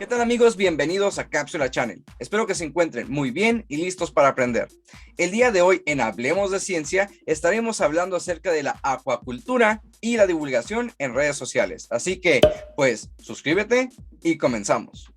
¿Qué tal amigos? Bienvenidos a Cápsula Channel. Espero que se encuentren muy bien y listos para aprender. El día de hoy en Hablemos de Ciencia estaremos hablando acerca de la acuacultura y la divulgación en redes sociales. Así que, pues, suscríbete y comenzamos.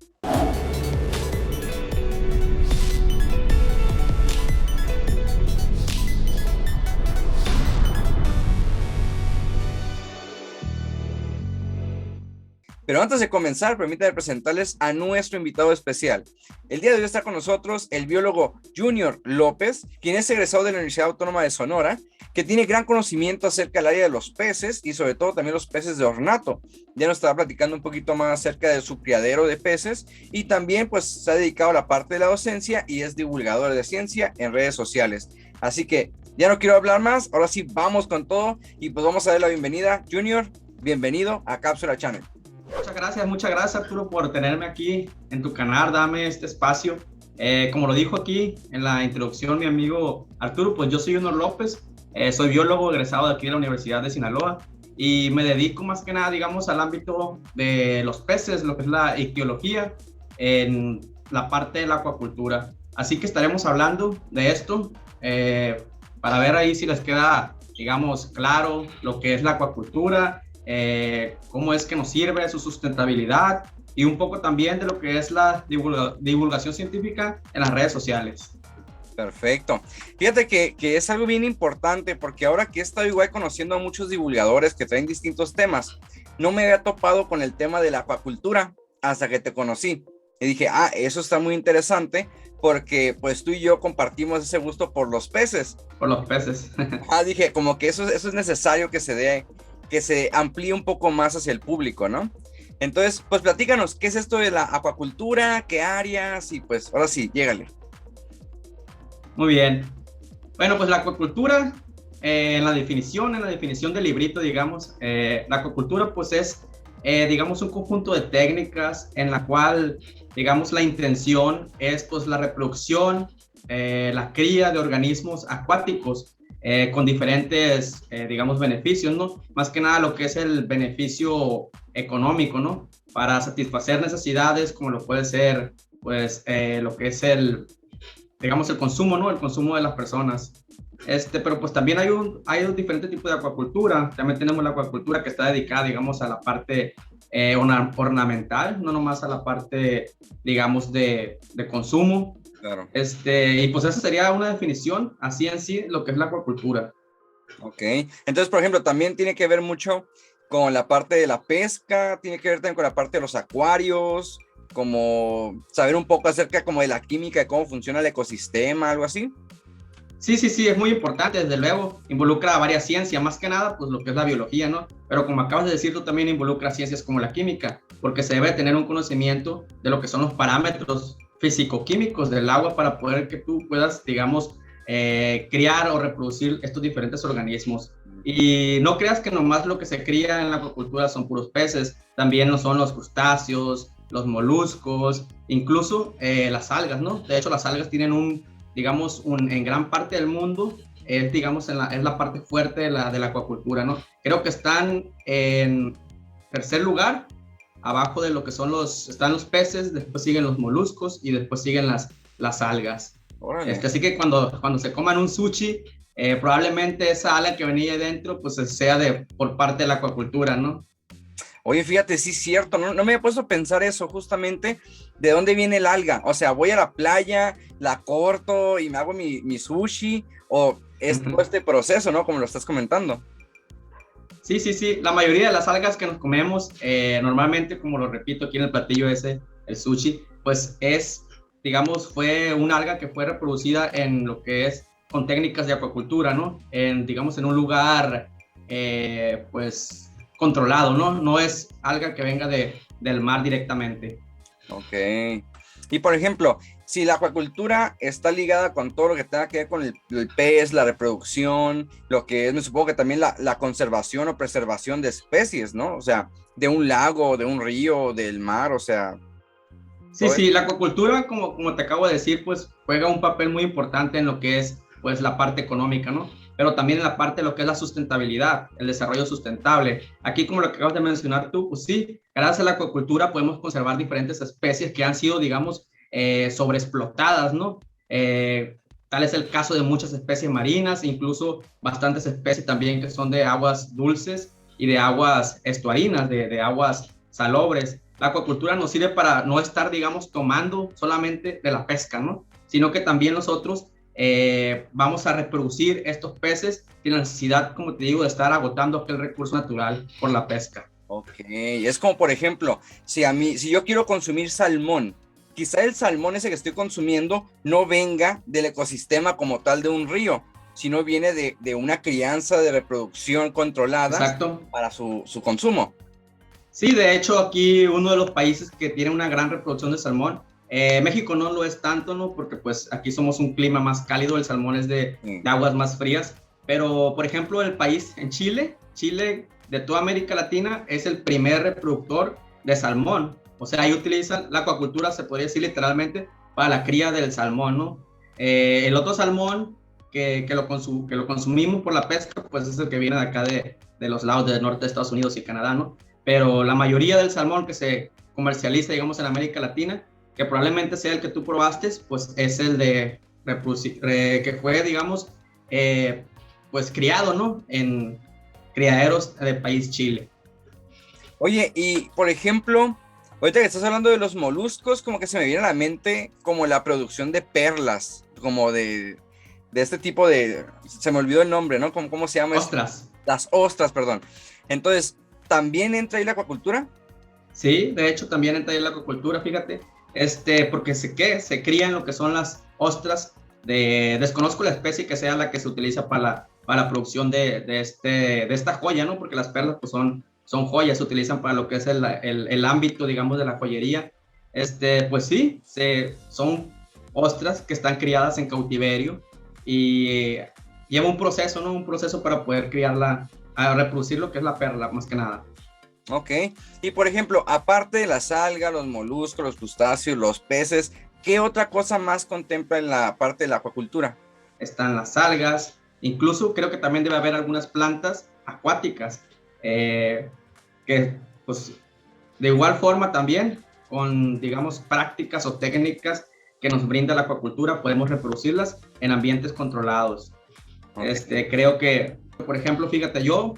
Pero antes de comenzar, permítanme presentarles a nuestro invitado especial. El día de hoy está con nosotros el biólogo Junior López, quien es egresado de la Universidad Autónoma de Sonora, que tiene gran conocimiento acerca del área de los peces y sobre todo también los peces de ornato. Ya nos estará platicando un poquito más acerca de su criadero de peces y también pues se ha dedicado a la parte de la docencia y es divulgador de ciencia en redes sociales. Así que ya no quiero hablar más, ahora sí vamos con todo y pues vamos a dar la bienvenida. Junior, bienvenido a Cápsula Channel. Muchas gracias Arturo por tenerme aquí en tu canal, dame este espacio. Como lo dijo aquí en la introducción mi amigo Arturo, pues yo soy Junior López, soy biólogo egresado de aquí de la Universidad de Sinaloa y me dedico más que nada, digamos, al ámbito de los peces, lo que es la ictiología, en la parte de la acuacultura. Así que estaremos hablando de esto para ver ahí si les queda, digamos, claro lo que es la acuacultura, cómo es que nos sirve, su sustentabilidad y un poco también de lo que es la divulgación científica en las redes sociales. Perfecto. Fíjate que es algo bien importante porque ahora que he estado igual conociendo a muchos divulgadores que traen distintos temas, no me había topado con el tema de la acuacultura hasta que te conocí. Y dije, eso está muy interesante porque pues tú y yo compartimos ese gusto por los peces. Por los peces. Dije, como que eso es necesario que se dé, que se amplíe un poco más hacia el público, ¿no? Entonces, pues platícanos, ¿qué es esto de la acuacultura? ¿Qué áreas? Y pues, ahora sí, llégale. Muy bien. Bueno, pues la acuacultura, en la definición del librito, digamos, la acuacultura pues es, digamos, un conjunto de técnicas en la cual, digamos, la intención es pues la reproducción, la cría de organismos acuáticos, con diferentes, digamos, beneficios, ¿no? Más que nada lo que es el beneficio económico, ¿no? Para satisfacer necesidades como lo puede ser, pues, lo que es digamos, el consumo, ¿no? El consumo de las personas. Pero pues también hay un diferente tipo de acuacultura. También tenemos la acuacultura que está dedicada, digamos, a la parte ornamental, no nomás a la parte, digamos, de consumo. Claro. Y pues esa sería una definición, así en sí, lo que es la acuacultura. Ok, entonces, por ejemplo, también tiene que ver mucho con la parte de la pesca, tiene que ver también con la parte de los acuarios, como saber un poco acerca como de la química, de cómo funciona el ecosistema, algo así. Sí, es muy importante, desde luego, involucra varias ciencias, más que nada, pues lo que es la biología, ¿no? Pero como acabas de decir, tú también involucra ciencias como la química, porque se debe tener un conocimiento de lo que son los parámetros físico-químicos del agua para poder que tú puedas, digamos, criar o reproducir estos diferentes organismos. Y no creas que nomás lo que se cría en la acuacultura son puros peces, también lo son los crustáceos, los moluscos, incluso las algas, ¿no? De hecho, las algas tienen digamos, en gran parte del mundo, digamos, es la parte fuerte de la acuacultura, ¿no? Creo que están en tercer lugar, abajo de lo que están los peces, después siguen los moluscos y después siguen las algas. Así que cuando se coman un sushi, probablemente esa alga que venía dentro, pues sea por parte de la acuacultura, ¿no? Oye, fíjate, sí es cierto, no me había puesto a pensar eso justamente, ¿de dónde viene el alga? O sea, voy a la playa, la corto y me hago mi sushi, o es todo este proceso, ¿no? Como lo estás comentando. Sí, la mayoría de las algas que nos comemos, normalmente, como lo repito aquí en el platillo ese, el sushi, pues digamos, fue un alga que fue reproducida en lo que es con técnicas de acuacultura, ¿no? Digamos, en un lugar, pues, controlado, ¿no? No es alga que venga del mar directamente. Ok. Y por ejemplo, si la acuacultura está ligada con todo lo que tenga que ver con el pez, la reproducción, lo que es, me supongo que también la conservación o preservación de especies, ¿no? O sea, de un lago, de un río, del mar, o sea... Sí, la acuacultura, como te acabo de decir, pues juega un papel muy importante en lo que es, pues, la parte económica, ¿no? Pero también en la parte de lo que es la sustentabilidad, el desarrollo sustentable. Aquí, como lo que acabas de mencionar tú, pues sí, gracias a la acuacultura podemos conservar diferentes especies que han sido, digamos, sobreexplotadas, ¿no? Tal es el caso de muchas especies marinas, incluso bastantes especies también que son de aguas dulces y de aguas estuarinas, de aguas salobres. La acuacultura nos sirve para no estar, digamos, tomando solamente de la pesca, ¿no? Sino que también nosotros vamos a reproducir estos peces sin necesidad, como te digo, de estar agotando aquel recurso natural por la pesca. Ok, es como por ejemplo, si yo quiero consumir salmón, quizá el salmón ese que estoy consumiendo no venga del ecosistema como tal de un río, sino viene de una crianza de reproducción controlada. Exacto. Para su consumo. Sí, de hecho aquí uno de los países que tiene una gran reproducción de salmón, México no lo es tanto, ¿no? Porque pues aquí somos un clima más cálido, el salmón es de aguas más frías, pero por ejemplo el país en Chile de toda América Latina es el primer reproductor de salmón, o sea, ahí utilizan la acuacultura, se podría decir literalmente, para la cría del salmón, ¿no? El otro salmón que lo consumimos por la pesca, pues es el que viene de acá de los lados del norte de Estados Unidos y Canadá, ¿no? Pero la mayoría del salmón que se comercializa, digamos, en América Latina, que probablemente sea el que tú probaste, pues es el que fue, digamos, pues criado, ¿no? En criaderos del país Chile. Oye, y por ejemplo, ahorita que estás hablando de los moluscos, como que se me viene a la mente como la producción de perlas, como de este tipo de, se me olvidó el nombre, ¿no? ¿Cómo se llama? Ostras. Las ostras, perdón. Entonces, ¿también entra ahí la acuacultura? Sí, de hecho también entra ahí la acuacultura, fíjate, porque se crían lo que son las ostras, desconozco la especie que sea la que se utiliza para la producción de esta joya, ¿no? Porque las perlas pues son joyas, se utilizan para lo que es el ámbito, digamos, de la joyería. Pues sí, son ostras que están criadas en cautiverio y lleva un proceso, ¿no? Un proceso para poder criarla, a reproducir lo que es la perla, más que nada. Ok, y por ejemplo, aparte de las algas, los moluscos, los crustáceos, los peces, ¿qué otra cosa más contempla en la parte de la acuacultura? Están las algas, incluso creo que también debe haber algunas plantas acuáticas, que pues de igual forma también con, digamos, prácticas o técnicas que nos brinda la acuacultura, podemos reproducirlas en ambientes controlados. Okay. Creo que, por ejemplo, fíjate, yo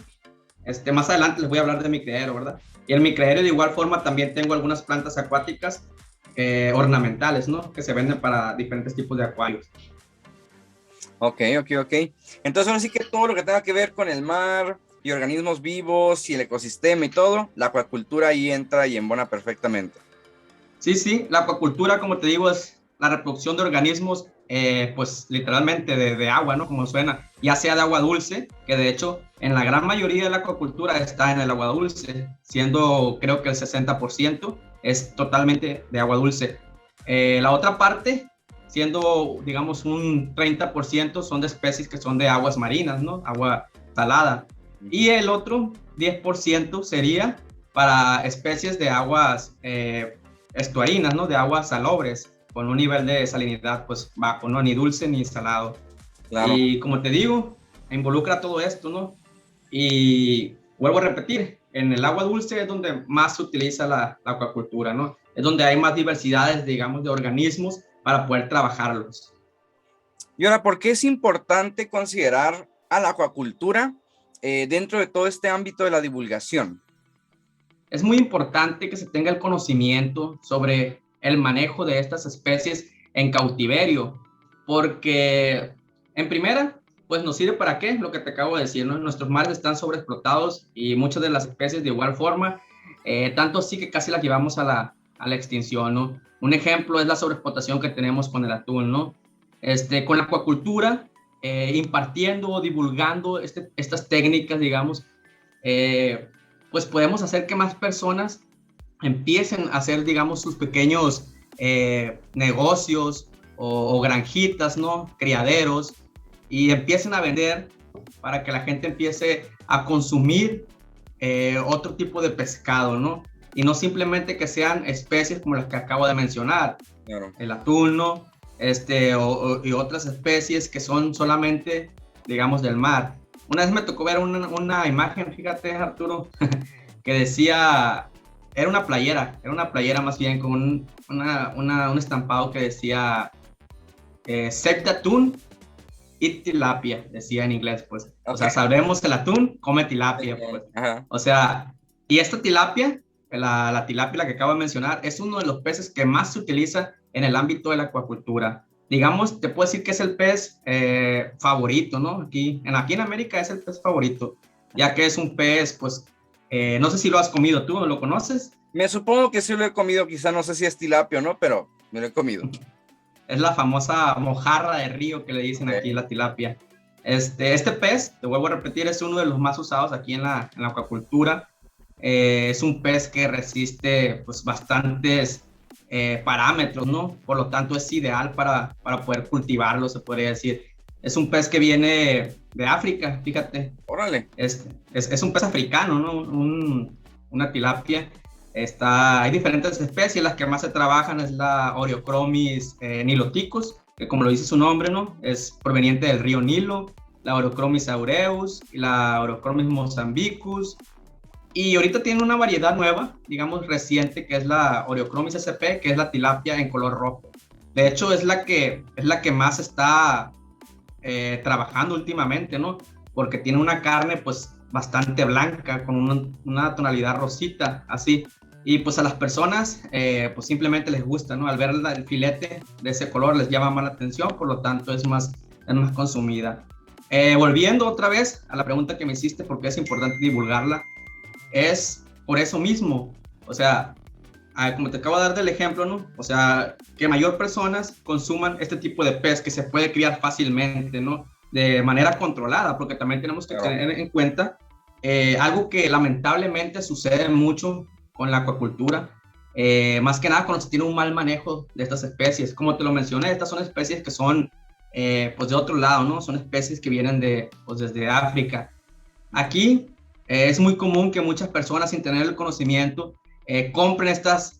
más adelante les voy a hablar de mi criadero, ¿verdad? Y en mi criadero de igual forma también tengo algunas plantas acuáticas ornamentales, ¿no? Que se venden para diferentes tipos de acuarios. Ok. Entonces ahora sí que todo lo que tenga que ver con el mar y organismos vivos y el ecosistema y todo, la acuacultura ahí entra y embona perfectamente. Sí, la acuacultura, como te digo, es la reproducción de organismos, pues literalmente de agua, ¿no? Como suena, ya sea de agua dulce, que de hecho en la gran mayoría de la acuacultura está en el agua dulce, siendo creo que el 60% es totalmente de agua dulce. La otra parte, siendo digamos un 30% son de especies que son de aguas marinas, ¿no? Agua salada. Y el otro 10% sería para especies de aguas estuarinas, ¿no? De aguas salobres, con un nivel de salinidad pues bajo, ¿no? Ni dulce ni salado. Claro. Y como te digo, involucra todo esto, ¿no? Y vuelvo a repetir, en el agua dulce es donde más se utiliza la acuacultura, ¿no? Es donde hay más diversidades, digamos, de organismos para poder trabajarlos. Y ahora, ¿por qué es importante considerar a la acuacultura dentro de todo este ámbito de la divulgación? Es muy importante que se tenga el conocimiento sobre el manejo de estas especies en cautiverio, porque en primera, pues nos sirve para qué, lo que te acabo de decir, ¿no? Nuestros mares están sobreexplotados y muchas de las especies de igual forma, tanto así que casi las llevamos a la extinción, ¿no? Un ejemplo es la sobreexplotación que tenemos con el atún, ¿no? Con la acuacultura, impartiendo o divulgando estas técnicas, digamos, pues podemos hacer que más personas empiecen a hacer, digamos, sus pequeños negocios o granjitas, ¿no? Criaderos, y empiecen a vender para que la gente empiece a consumir otro tipo de pescado, ¿no? Y no simplemente que sean especies como las que acabo de mencionar, claro. El atún, ¿no? Y otras especies que son solamente, digamos, del mar. Una vez me tocó ver una imagen, fíjate, Arturo, que decía era una playera más bien con un estampado que decía save the atún, eat tilapia, decía en inglés, pues. Ok. O sea, sabemos el atún, come tilapia, pues. Ajá. O sea, y esta tilapia, la tilapia la que acabo de mencionar, es uno de los peces que más se utiliza en el ámbito de la acuacultura. Digamos, te puedo decir que es el pez favorito, ¿no? Aquí en América es el pez favorito, ya que es un pez, pues, no sé si lo has comido tú, ¿lo conoces? Me supongo que sí lo he comido, quizá no sé si es tilapia o no, pero me lo he comido. Es la famosa mojarra de río que le dicen aquí, Ok. la tilapia. Este pez, te vuelvo a repetir, es uno de los más usados aquí en la acuacultura. Es un pez que resiste pues, bastantes parámetros, ¿no? Por lo tanto, es ideal para poder cultivarlo, se podría decir. Es un pez que viene de África, fíjate. Órale. Es un pez africano, ¿no? Una tilapia. Hay diferentes especies, las que más se trabajan es la Oreochromis niloticus, que como lo dice su nombre, ¿no? Es proveniente del río Nilo, la Oreochromis aureus y la Oreochromis mozambicus. Y ahorita tiene una variedad nueva, digamos reciente, que es la Oreochromis sp, que es la tilapia en color rojo. De hecho, es la que más está trabajando últimamente, ¿no? Porque tiene una carne pues bastante blanca, con una tonalidad rosita, así. Y pues a las personas pues simplemente les gusta, ¿no? Al ver el filete de ese color les llama más la atención, por lo tanto es más consumida. Volviendo otra vez a la pregunta que me hiciste, porque es importante divulgarla, es por eso mismo, o sea, como te acabo de dar del ejemplo, ¿no? O sea, que mayor personas consuman este tipo de pez que se puede criar fácilmente, ¿no? De manera controlada, porque también tenemos que tener en cuenta algo que lamentablemente sucede mucho con la acuacultura, más que nada cuando se tiene un mal manejo de estas especies. Como te lo mencioné, estas son especies que son, pues de otro lado, ¿no? Son especies que vienen pues desde África. Aquí es muy común que muchas personas sin tener el conocimiento compren estos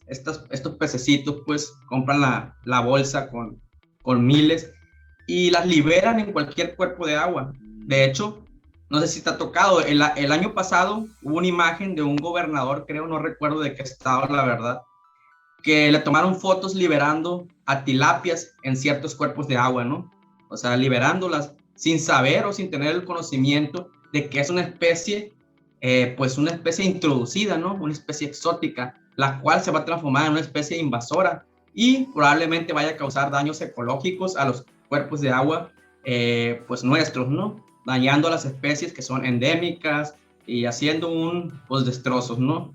pececitos, pues compran la bolsa con miles y las liberan en cualquier cuerpo de agua. De hecho, no sé si te ha tocado, el año pasado hubo una imagen de un gobernador, creo, no recuerdo de qué estado, la verdad, que le tomaron fotos liberando a tilapias en ciertos cuerpos de agua, ¿no? O sea, liberándolas sin saber o sin tener el conocimiento de que es una especie, pues una especie introducida, ¿no? Una especie exótica, la cual se va a transformar en una especie invasora y probablemente vaya a causar daños ecológicos a los cuerpos de agua, pues nuestros, ¿no? Dañando a las especies que son endémicas y haciendo pues destrozos, ¿no?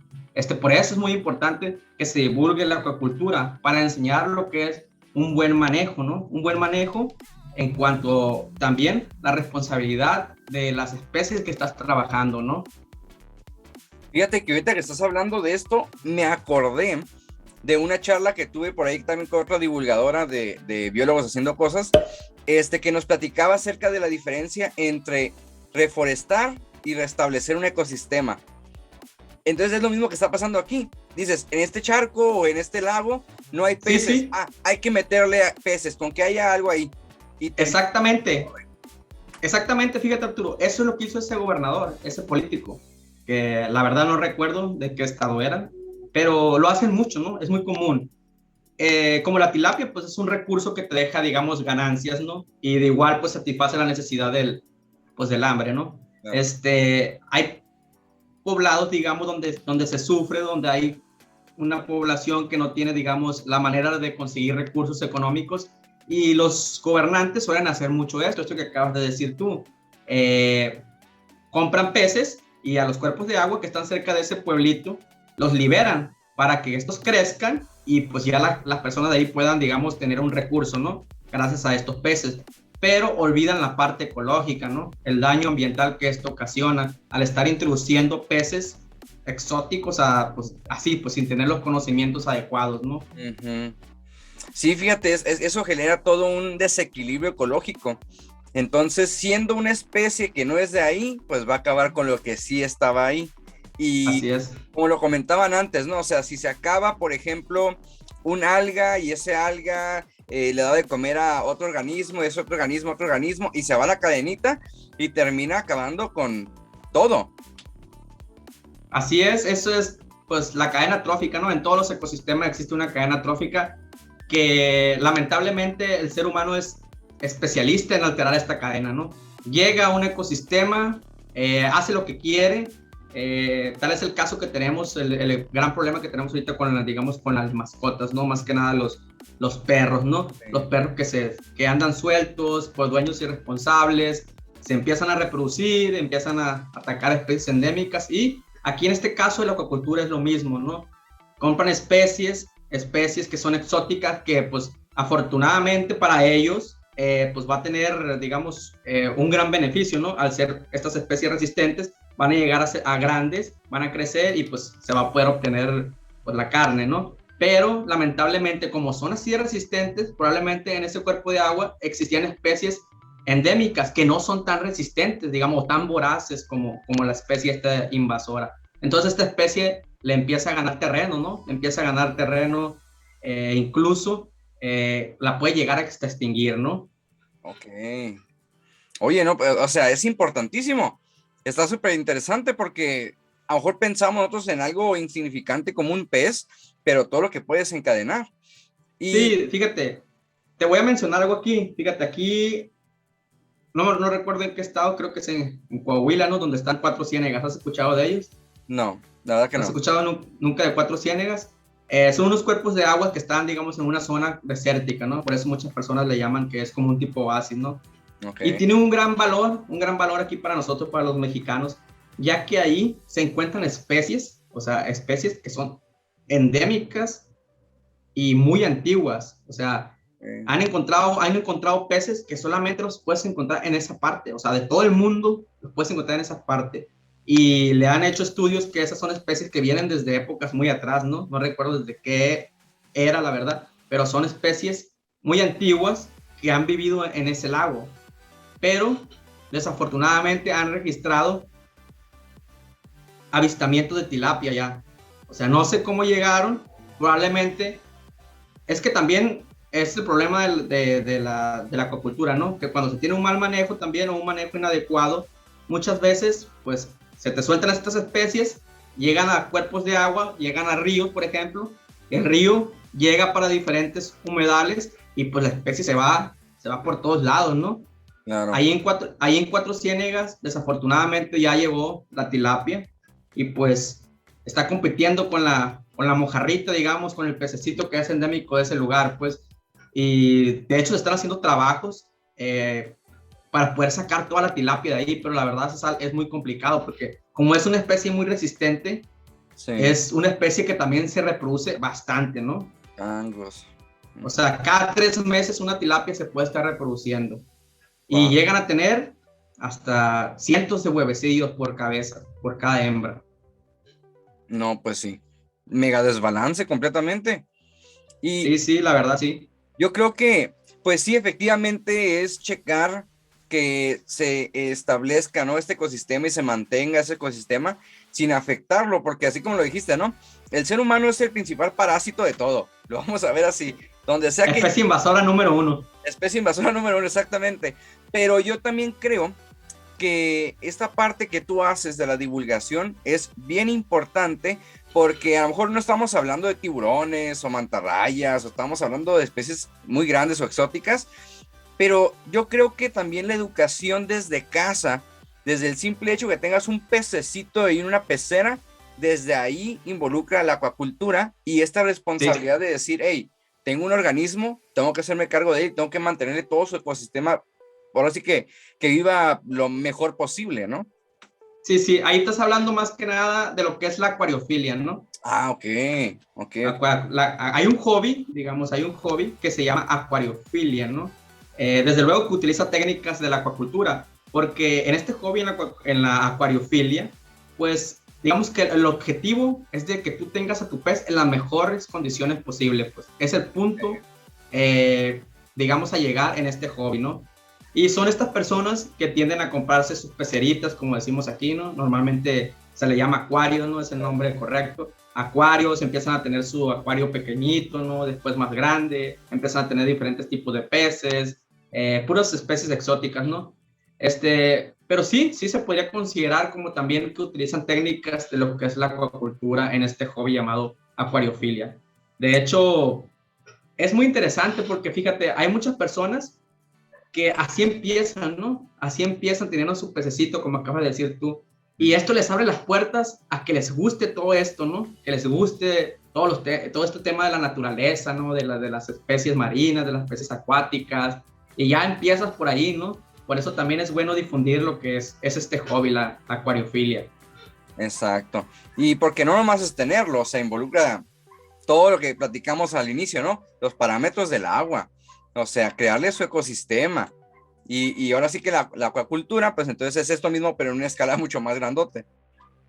Por eso es muy importante que se divulgue la acuacultura para enseñar lo que es un buen manejo, ¿no? Un buen manejo en cuanto también la responsabilidad de las especies que estás trabajando, ¿no? Fíjate que ahorita que estás hablando de esto, me acordé de una charla que tuve por ahí también con otra divulgadora de biólogos haciendo cosas, que nos platicaba acerca de la diferencia entre reforestar y restablecer un ecosistema. Entonces es lo mismo que está pasando aquí. Dices, en este charco o en este lago no hay peces. Sí, sí. Hay que meterle peces, con que haya algo ahí. Exactamente. Exactamente, fíjate Arturo, eso es lo que hizo ese gobernador, ese político, que la verdad no recuerdo de qué estado era, pero lo hacen mucho, ¿no? Es muy común. Como la tilapia, pues es un recurso que te deja, digamos, ganancias, ¿no? Y de igual, pues satisface la necesidad del hambre, ¿no? Claro. Hay poblados, digamos, donde se sufre, donde hay una población que no tiene, digamos, la manera de conseguir recursos económicos y los gobernantes suelen hacer mucho esto que acabas de decir tú. Compran peces y a los cuerpos de agua que están cerca de ese pueblito los liberan para que estos crezcan y pues ya las personas de ahí puedan, digamos, tener un recurso, ¿no? Gracias a estos peces. Pero olvidan la parte ecológica, ¿no? El daño ambiental que esto ocasiona al estar introduciendo peces exóticos pues sin tener los conocimientos adecuados, ¿no? Uh-huh. Sí, fíjate, eso genera todo un desequilibrio ecológico. Entonces, siendo una especie que no es de ahí, pues va a acabar con lo que sí estaba ahí. Y así es. Como lo comentaban antes, ¿no? O sea, si se acaba, por ejemplo, un alga y ese alga le da de comer a otro organismo, ese otro organismo, y se va la cadenita y termina acabando con todo. Así es, eso es pues la cadena trófica, ¿no? En todos los ecosistemas existe una cadena trófica que lamentablemente el ser humano es especialista en alterar esta cadena, ¿no? Llega a un ecosistema, hace lo que quiere, tal es el caso que tenemos, el gran problema que tenemos ahorita con, digamos, con las mascotas, ¿no? Más que nada los perros, ¿no? Sí. Los perros que andan sueltos por dueños irresponsables, se empiezan a reproducir, empiezan a atacar especies endémicas y aquí en este caso de la acuacultura es lo mismo, ¿no? Compran especies que son exóticas que pues afortunadamente para ellos pues va a tener, digamos, un gran beneficio, ¿no? Al ser estas especies resistentes, van a llegar a grandes, van a crecer y pues se va a poder obtener pues la carne, ¿no? Pero lamentablemente como son así de resistentes, probablemente en ese cuerpo de agua existían especies endémicas que no son tan resistentes, digamos, tan voraces como la especie esta invasora. Entonces esta especie le empieza a ganar terreno, ¿no? Empieza a ganar terreno, incluso la puede llegar a extinguir, ¿no? Ok. Oye, no, o sea, es importantísimo. Está súper interesante porque a lo mejor pensamos nosotros en algo insignificante como un pez, pero todo lo que puede desencadenar. Y... Sí, fíjate, te voy a mencionar algo aquí. Fíjate, aquí, no recuerdo en qué estado, creo que es en Coahuila, ¿no? Donde están 4 ciénegas. ¿Has escuchado de ellos? No, la verdad que no. ¿Has escuchado nunca de 4 ciénegas? Son unos cuerpos de agua que están, digamos, en una zona desértica, ¿no? Por eso muchas personas le llaman que es como un tipo oasis, ¿no? Okay. Y tiene un gran valor aquí para nosotros, para los mexicanos, ya que ahí se encuentran especies, o sea, especies que son endémicas y muy antiguas, o sea, han encontrado peces que solamente los puedes encontrar en esa parte, o sea, de todo el mundo los puedes encontrar en esa parte, y le han hecho estudios que esas son especies que vienen desde épocas muy atrás, ¿no? No recuerdo desde qué era, la verdad, pero son especies muy antiguas que han vivido en ese lago, pero desafortunadamente han registrado avistamientos de tilapia ya. O sea, no sé cómo llegaron, probablemente. Es que también es el problema de la acuacultura, ¿no? Que cuando se tiene un mal manejo también o un manejo inadecuado, muchas veces, pues, se te sueltan estas especies, llegan a cuerpos de agua, llegan a ríos, por ejemplo. El río llega para diferentes humedales y pues la especie se va por todos lados, ¿no? Claro. Ahí en cuatro ciénegas, desafortunadamente ya llegó la tilapia y pues está compitiendo con la mojarrita, digamos, con el pececito que es endémico de ese lugar, pues. Y de hecho se están haciendo trabajos para poder sacar toda la tilapia de ahí, pero la verdad es muy complicado porque como es una especie muy resistente, sí, es una especie que también se reproduce bastante, ¿no? Anglos. O sea, cada 3 meses una tilapia se puede estar reproduciendo. Y llegan a tener hasta cientos de huevecillos por cabeza, por cada hembra. No, pues sí. Mega desbalance completamente. Y sí, la verdad sí. Yo creo que, pues sí, efectivamente es checar que se establezca, ¿no? Este ecosistema y se mantenga ese ecosistema sin afectarlo, porque así como lo dijiste, ¿no? El ser humano es el principal parásito de todo. Lo vamos a ver así. Donde sea que... Especie invasora número 1. Especie invasora número 1, exactamente. Pero yo también creo que esta parte que tú haces de la divulgación es bien importante porque a lo mejor no estamos hablando de tiburones o mantarrayas o estamos hablando de especies muy grandes o exóticas, pero yo creo que también la educación desde casa, desde el simple hecho que tengas un pececito en una pecera, desde ahí involucra la acuacultura y esta responsabilidad de decir, hey, tengo un organismo, tengo que hacerme cargo de él, tengo que mantenerle todo su ecosistema, ahora sí que viva lo mejor posible, ¿no? Sí, ahí estás hablando más que nada de lo que es la acuariofilia, ¿no? Ah, ok. Hay un hobby, digamos, que se llama acuariofilia, ¿no? Desde luego que utiliza técnicas de la acuacultura, porque en este hobby, en la acuariofilia, pues digamos que el objetivo es de que tú tengas a tu pez en las mejores condiciones posibles, pues es el punto, digamos, a llegar en este hobby, ¿no? Y son estas personas que tienden a comprarse sus peceritas, como decimos aquí, ¿no? Normalmente se le llama acuario, ¿no? Es el nombre correcto. Acuarios, empiezan a tener su acuario pequeñito, ¿no? Después más grande, empiezan a tener diferentes tipos de peces, puras especies exóticas, ¿no? pero sí, sí se podría considerar como también que utilizan técnicas de lo que es la acuacultura en este hobby llamado acuariofilia. De hecho, es muy interesante porque fíjate, hay muchas personas que así empiezan, ¿no? Así empiezan teniendo su pececito, como acabas de decir tú. Y esto les abre las puertas a que les guste todo esto, ¿no? Que les guste todo este tema de la naturaleza, ¿no? De las especies marinas, de las especies acuáticas. Y ya empiezas por ahí, ¿no? Por eso también es bueno difundir lo que es este hobby, la acuariofilia. Exacto. Y porque no nomás es tenerlo, o sea, involucra todo lo que platicamos al inicio, ¿no? Los parámetros del agua, o sea, crearle su ecosistema. Y ahora sí que la acuacultura, pues entonces es esto mismo, pero en una escala mucho más grandote.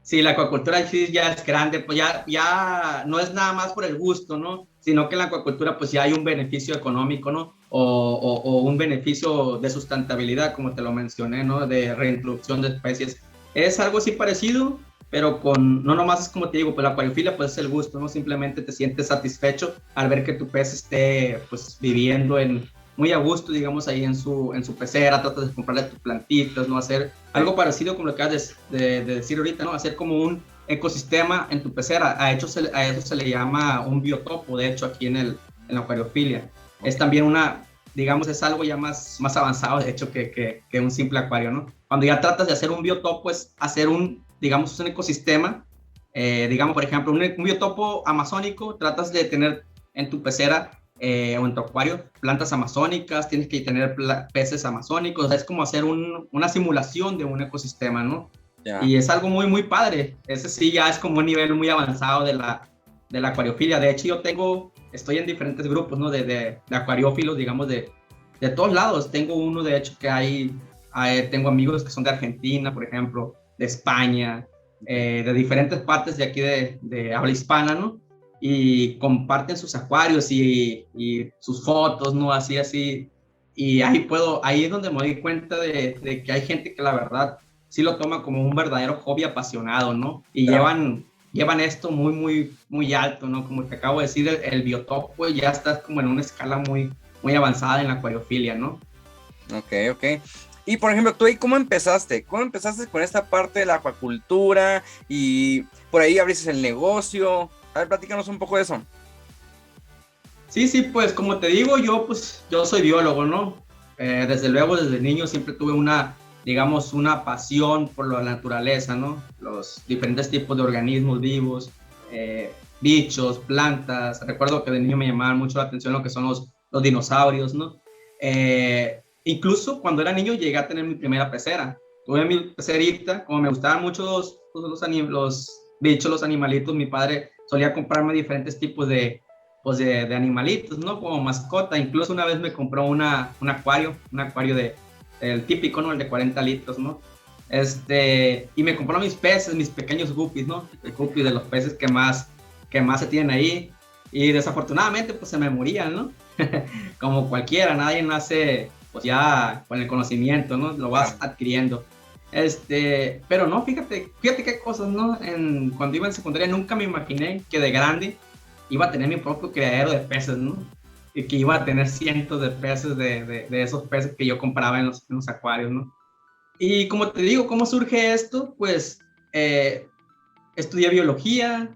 Sí, la acuacultura sí ya es grande, pues ya no es nada más por el gusto, ¿no? Sino que en la acuacultura pues ya hay un beneficio económico, ¿no? O un beneficio de sustentabilidad, como te lo mencioné, ¿no? De reintroducción de especies. Es algo así parecido, pero no nomás es como te digo, pues la acuariofilia pues es el gusto, ¿no? Simplemente te sientes satisfecho al ver que tu pez esté pues viviendo muy a gusto, digamos, ahí en su pecera, tratas de comprarle tus plantitas, ¿no? Hacer algo parecido como lo que acabas de decir ahorita, ¿no? Hacer como un ecosistema en tu pecera. A eso se le llama un biotopo, de hecho, aquí en la acuariofilia. Es también digamos, es algo ya más avanzado, de hecho, que un simple acuario, ¿no? Cuando ya tratas de hacer un biotopo, es hacer digamos, un ecosistema, digamos, por ejemplo, un biotopo amazónico, tratas de tener en tu pecera o en tu acuario plantas amazónicas, tienes que tener peces amazónicos, o sea, es como hacer una simulación de un ecosistema, ¿no? Ya. Y es algo muy padre. Ese sí ya es como un nivel muy avanzado de la acuariofilia. De hecho, estoy en diferentes grupos, ¿no? De acuariófilos, digamos, de todos lados. Tengo uno, de hecho, tengo amigos que son de Argentina, por ejemplo, de España, de diferentes partes de aquí de habla hispana, ¿no? Y comparten sus acuarios y sus fotos, ¿no? Así. Y ahí es donde me doy cuenta de que hay gente que la verdad sí lo toma como un verdadero hobby apasionado, ¿no? Y Claro. llevan esto muy alto, ¿no? Como te acabo de decir, el biotopo pues, ya está como en una escala muy avanzada en la acuariofilia, ¿no? Ok, ok. Y por ejemplo, ¿tú ahí cómo empezaste? ¿Cómo empezaste con esta parte de la acuacultura? Y por ahí abriste el negocio. A ver, platícanos un poco de eso. Sí, pues como te digo, yo soy biólogo, ¿no? Desde luego, desde niño siempre tuve digamos, una pasión por la naturaleza, ¿no? Los diferentes tipos de organismos vivos, bichos, plantas. Recuerdo que de niño me llamaban mucho la atención lo que son los dinosaurios, ¿no? Incluso cuando era niño llegué a tener mi primera pecera. Tuve mi pecerita, como me gustaban mucho los bichos, los animalitos, mi padre solía comprarme diferentes tipos de animalitos, ¿no? Como mascota. Incluso una vez me compró un acuario el típico, ¿no? El de 40 litros, ¿no? Y me compró mis peces, mis pequeños guppies, ¿no? El guppy de los peces que más se tienen ahí. Y desafortunadamente, pues se me morían, ¿no? Como cualquiera, nadie nace, pues ya con el conocimiento, ¿no? Lo vas adquiriendo. Pero no, fíjate qué cosas, ¿no? Cuando iba en secundaria nunca me imaginé que de grande iba a tener mi propio criadero de peces, ¿no? Y que iba a tener cientos de peces de esos peces que yo compraba en los acuarios, ¿no? Y como te digo, ¿cómo surge esto? Pues estudié biología,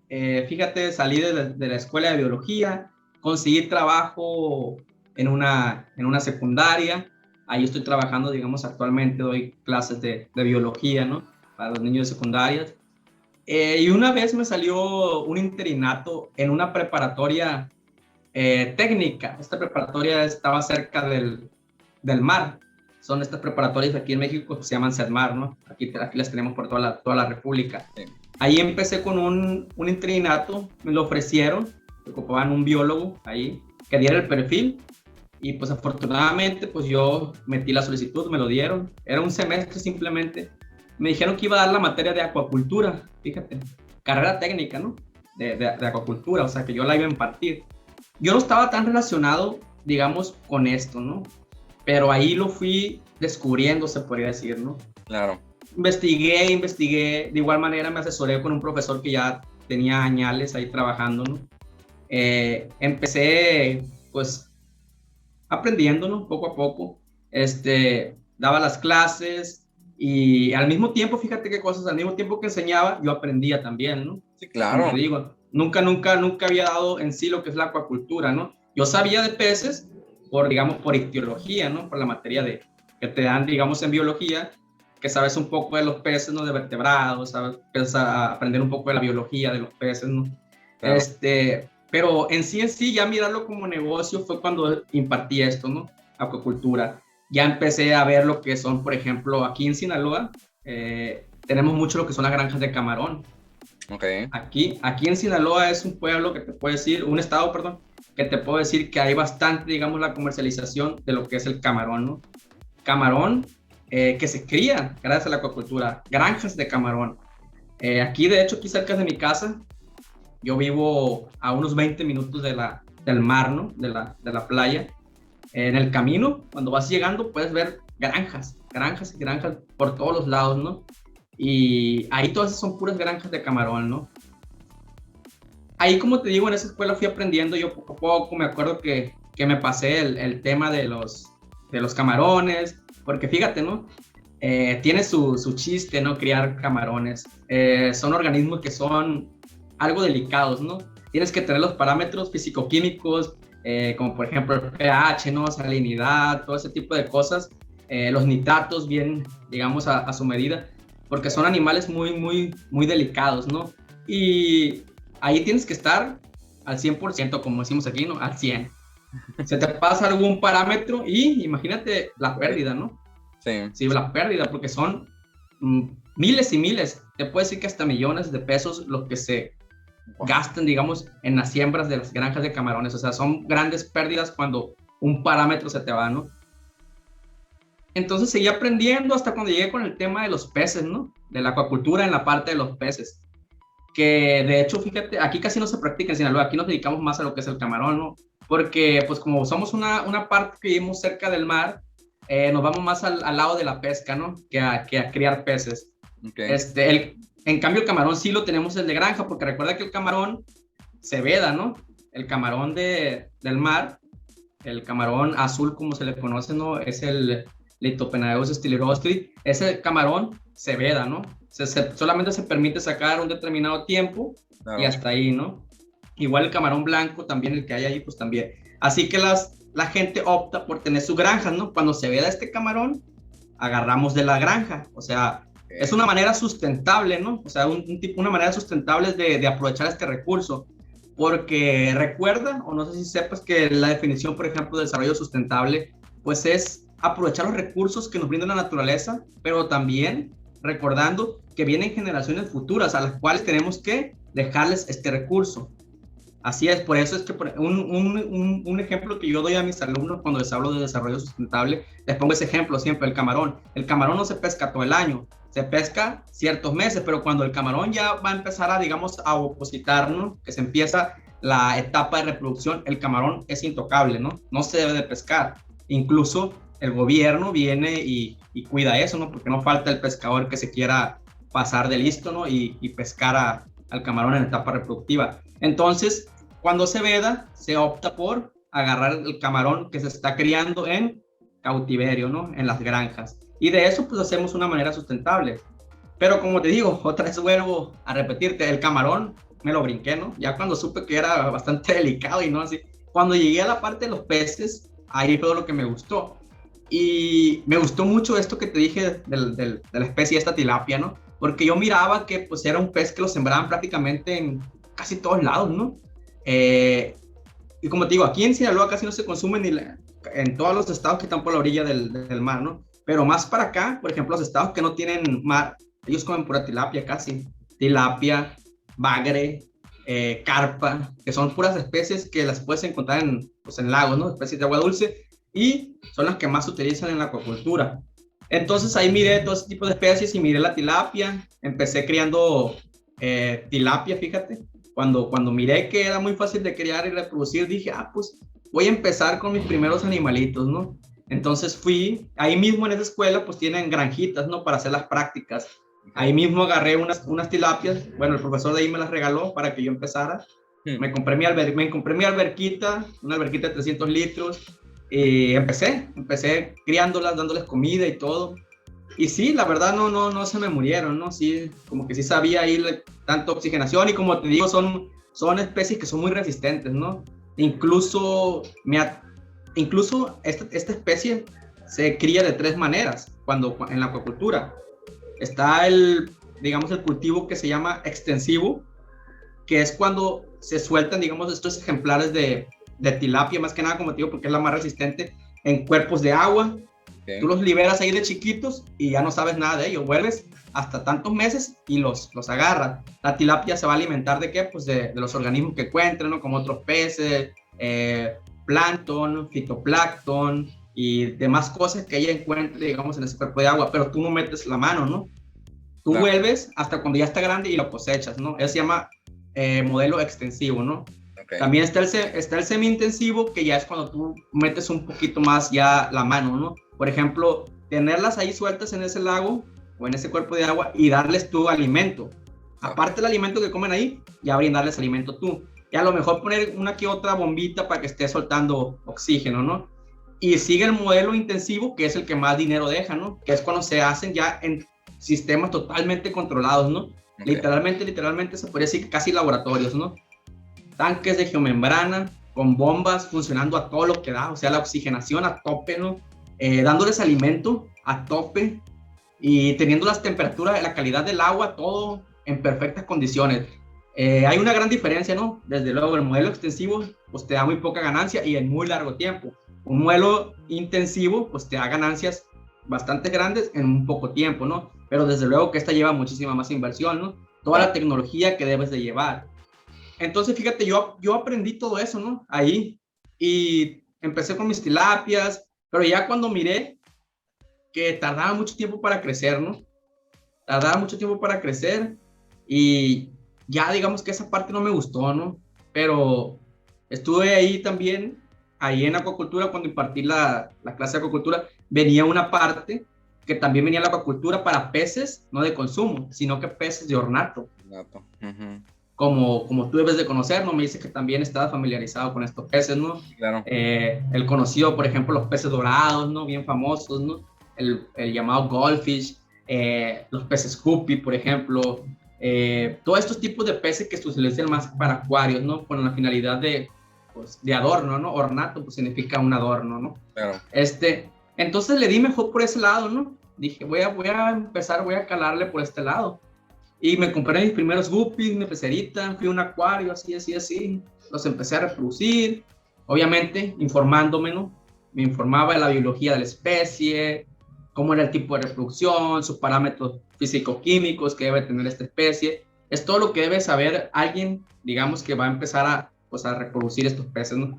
fíjate, salí de la escuela de biología, conseguí trabajo en una secundaria, ahí estoy trabajando, digamos, actualmente doy clases de biología, ¿no? Para los niños de secundarias. Y una vez me salió un interinato en una preparatoria técnica. Esta preparatoria estaba cerca del mar. Son estas preparatorias aquí en México que se llaman CEDMAR, ¿no? Aquí las tenemos por toda la República. Sí. Ahí empecé con un interinato, me lo ofrecieron, ocupaban un biólogo ahí que diera el perfil y pues afortunadamente pues yo metí la solicitud, me lo dieron, era un semestre simplemente. Me dijeron que iba a dar la materia de acuacultura, fíjate, carrera técnica, ¿no? De acuacultura, o sea que yo la iba a impartir. Yo no estaba tan relacionado, digamos, con esto, ¿no? Pero ahí lo fui descubriendo, se podría decir, ¿no? Claro. Investigué, de igual manera me asesoré con un profesor que ya tenía añales ahí trabajando, ¿no? Empecé, pues, aprendiendo, ¿no? Poco a poco. daba las clases y al mismo tiempo, fíjate qué cosas, al mismo tiempo que enseñaba, yo aprendía también, ¿no? Sí, Como claro. te digo, nunca había dado en sí lo que es la acuacultura, ¿no? Yo sabía de peces por, digamos, por ictiología, ¿no? Por la materia de, que te dan, digamos, en biología, que sabes un poco de los peces, ¿no? De vertebrados, sabes, empiezas a aprender un poco de la biología de los peces, ¿no? Claro. Pero en sí, ya mirarlo como negocio fue cuando impartí esto, ¿no? Acuacultura. Ya empecé a ver lo que son, por ejemplo, aquí en Sinaloa, tenemos mucho lo que son las granjas de camarón. Ok. Aquí en Sinaloa es un pueblo que te puedo decir, un estado, perdón, que te puedo decir que hay bastante, digamos, la comercialización de lo que es el camarón, ¿no? Camarón que se cría gracias a la acuacultura, granjas de camarón. Aquí, de hecho, aquí cerca de mi casa, yo vivo a unos 20 minutos del mar, ¿no? De la playa. En el camino, cuando vas llegando, puedes ver granjas y granjas por todos los lados, ¿no? Y ahí todas son puras granjas de camarón, ¿no? Ahí, como te digo, en esa escuela fui aprendiendo, yo poco a poco me acuerdo que me pasé el tema de los camarones, porque fíjate, ¿no? Tiene su chiste, ¿no? Criar camarones. Son organismos que son algo delicados, ¿no? Tienes que tener los parámetros físico-químicos, como por ejemplo el pH, ¿no? Salinidad, todo ese tipo de cosas. Los nitratos bien, digamos, a su medida, porque son animales muy delicados, ¿no? Y ahí tienes que estar al 100%, como decimos aquí, ¿no? Al 100. Se te pasa algún parámetro y imagínate la pérdida, ¿no? Sí. Sí, la pérdida, porque son miles y miles, te puedo decir que hasta millones de pesos lo que se gastan, digamos, en las siembras de las granjas de camarones. O sea, son grandes pérdidas cuando un parámetro se te va, ¿no? Entonces seguí aprendiendo hasta cuando llegué con el tema de los peces, ¿no? De la acuacultura en la parte de los peces. Que de hecho, fíjate, aquí casi no se practica en Sinaloa, aquí nos dedicamos más a lo que es el camarón, ¿no? Porque pues como somos una parte que vivimos cerca del mar, nos vamos más al lado de la pesca, ¿no? Que a criar peces. Okay. En cambio el camarón sí lo tenemos el de granja, porque recuerda que el camarón se veda, ¿no? El camarón del mar, el camarón azul como se le conoce, ¿no? Es el Litopenaeus stylirostri. Ese camarón se veda, ¿no? Solamente se permite sacar un determinado tiempo y hasta ahí, ¿no? Igual el camarón blanco, también el que hay ahí, pues también. Así que la gente opta por tener su granja, ¿no? Cuando se veda este camarón, agarramos de la granja. O sea, es una manera sustentable, ¿no? O sea, una manera sustentable de aprovechar este recurso. Porque recuerda, o no sé si sepas que la definición, por ejemplo, de desarrollo sustentable, pues es aprovechar los recursos que nos brinda la naturaleza, pero también recordando que vienen generaciones futuras a las cuales tenemos que dejarles este recurso. Así es, por eso es que un ejemplo que yo doy a mis alumnos cuando les hablo de desarrollo sustentable, les pongo ese ejemplo siempre, el camarón. El camarón no se pesca todo el año, se pesca ciertos meses, pero cuando el camarón ya va a empezar a, digamos, a opositar, ¿no? Que se empieza la etapa de reproducción, el camarón es intocable, ¿no? No se debe de pescar. Incluso el gobierno viene y cuida eso, ¿no? Porque no falta el pescador que se quiera pasar de listo, ¿no? Y pescar al camarón en etapa reproductiva. Entonces, cuando se veda, se opta por agarrar el camarón que se está criando en cautiverio, ¿no? En las granjas. Y de eso, pues, hacemos una manera sustentable. Pero como te digo, otra vez vuelvo a repetirte, el camarón me lo brinqué, ¿no? Ya cuando supe que era bastante delicado y no así. Cuando llegué a la parte de los peces, ahí fue lo que me gustó. Y me gustó mucho esto que te dije de la especie esta tilapia, ¿no? Porque yo miraba que pues era un pez que lo sembraban prácticamente en casi todos lados, ¿no? Y como te digo, aquí en Sinaloa casi no se consume en todos los estados que están por la orilla del mar, ¿no? Pero más para acá, por ejemplo, los estados que no tienen mar, ellos comen pura tilapia casi. Tilapia, bagre, carpa, que son puras especies que las puedes encontrar pues en lagos, ¿no? Especies de agua dulce, y son las que más se utilizan en la acuacultura. Entonces ahí miré todo ese tipo de especies y miré la tilapia, empecé criando tilapia, fíjate. Cuando miré que era muy fácil de criar y reproducir, dije, pues voy a empezar con mis primeros animalitos, ¿no? Entonces fui, ahí mismo en esa escuela, pues tienen granjitas, ¿no? Para hacer las prácticas. Ahí mismo agarré unas tilapias, bueno, el profesor de ahí me las regaló para que yo empezara. Me compré mi alberquita, una alberquita de 300 litros, Y empecé criándolas, dándoles comida y todo. Y sí, la verdad no se me murieron, ¿no? Sí, como que sí sabía ir tanto oxigenación y como te digo, son especies que son muy resistentes, ¿no? Incluso, incluso esta especie se cría de tres maneras en la acuacultura. Está digamos, el cultivo que se llama extensivo, que es cuando se sueltan, digamos, estos ejemplares de tilapia, más que nada, como te digo, porque es la más resistente, en cuerpos de agua. Okay. Tú los liberas ahí de chiquitos y ya no sabes nada de ellos. Vuelves hasta tantos meses y los agarras. La tilapia se va a alimentar ¿de qué? Pues de los organismos que encuentren, ¿no? Como otros peces, plancton, fitoplancton y demás cosas que ella encuentre, digamos, en ese cuerpo de agua. Pero tú no metes la mano, ¿no? Tú Claro. vuelves hasta cuando ya está grande y lo cosechas, ¿no? Eso se llama modelo extensivo, ¿no? Okay. También está el semi-intensivo, que ya es cuando tú metes un poquito más ya la mano, ¿no? Por ejemplo, tenerlas ahí sueltas en ese lago o en ese cuerpo de agua y darles tu alimento. Aparte del alimento que comen ahí, ya brindarles alimento tú. Y a lo mejor poner una que otra bombita para que esté soltando oxígeno, ¿no? Y sigue el modelo intensivo, que es el que más dinero deja, ¿no? Que es cuando se hacen ya en sistemas totalmente controlados, ¿no? Okay. Literalmente se podría decir que casi laboratorios, ¿no? Tanques de geomembrana con bombas funcionando a todo lo que da, o sea, la oxigenación a tope, ¿no? Dándoles alimento a tope y teniendo las temperaturas, la calidad del agua, todo en perfectas condiciones. Hay una gran diferencia, ¿no? Desde luego, el modelo extensivo pues te da muy poca ganancia y en muy largo tiempo. Un modelo intensivo pues te da ganancias bastante grandes en un poco tiempo, ¿no? Pero desde luego que esta lleva muchísima más inversión, ¿no? Toda la tecnología que debes de llevar. Entonces, fíjate, yo aprendí todo eso, ¿no? Ahí. Y empecé con mis tilapias, pero ya cuando miré que tardaba mucho tiempo para crecer, ¿no? Tardaba mucho tiempo para crecer y ya digamos que esa parte no me gustó, ¿no? Pero estuve ahí también, ahí en acuacultura, cuando impartí la clase de acuacultura, venía una parte que también venía la acuacultura para peces, no de consumo, sino que peces de ornato. Como tú debes de conocer, ¿no? Me dice que también estás familiarizado con estos peces, ¿no? Claro. El conocido, por ejemplo, los peces dorados, ¿no? Bien famosos, ¿no? El llamado goldfish, los peces guppy, por ejemplo, todos estos tipos de peces que se utilizan más para acuarios, ¿no? Con la finalidad pues, de adorno, ¿no? Ornato, pues significa un adorno, ¿no? Claro. Entonces le di mejor por ese lado, ¿no? Dije, voy a empezar, voy a calarle por este lado. Y me compré mis primeros guppies, mi pecerita, fui a un acuario, así. Los empecé a reproducir, obviamente informándome, ¿no? Me informaba de la biología de la especie, cómo era el tipo de reproducción, sus parámetros físico-químicos que debe tener esta especie. Es todo lo que debe saber alguien, digamos, que va a empezar pues, a reproducir estos peces, ¿no?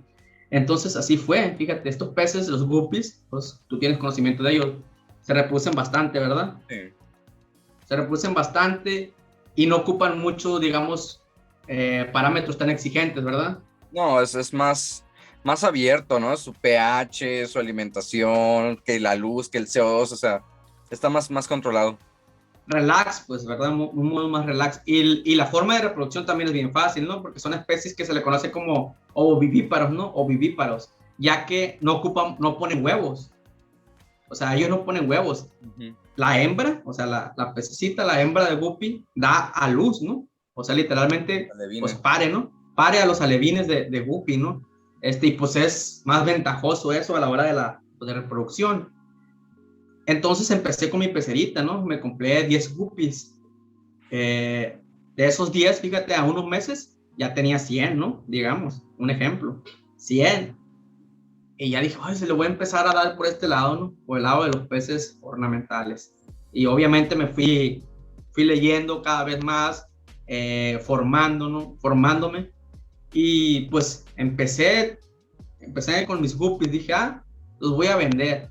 Entonces así fue, fíjate, estos peces, los guppies, pues tú tienes conocimiento de ellos, se reproducen bastante, ¿verdad? Sí. Se reproducen bastante y no ocupan mucho, digamos, parámetros tan exigentes, ¿verdad? No, es más abierto, ¿no? Su pH, su alimentación, que la luz, que el CO2, o sea, está más controlado. Relax, pues, ¿verdad? Un modo más relax. Y la forma de reproducción también es bien fácil, ¿no? Porque son especies que se le conoce como ovovivíparos, ¿no? Ovivíparos, ya que no ponen huevos. O sea, ellos no ponen huevos. La hembra, o sea, la pececita, la hembra de guppy, da a luz, ¿no? O sea, literalmente, pues pare, ¿no? Pare a los alevines de guppy, ¿no? Y pues es más ventajoso eso a la hora de reproducción. Entonces empecé con mi pecerita, ¿no? Me compré 10 guppies. De esos 10, fíjate, a unos meses ya tenía 100, ¿no? Digamos, un ejemplo, 100. Y ya dije, ay, se lo voy a empezar a dar por este lado, ¿no? Por el lado de los peces ornamentales. Y obviamente me fui leyendo cada vez más, formándome. Y pues empecé con mis guppies. Dije, los voy a vender.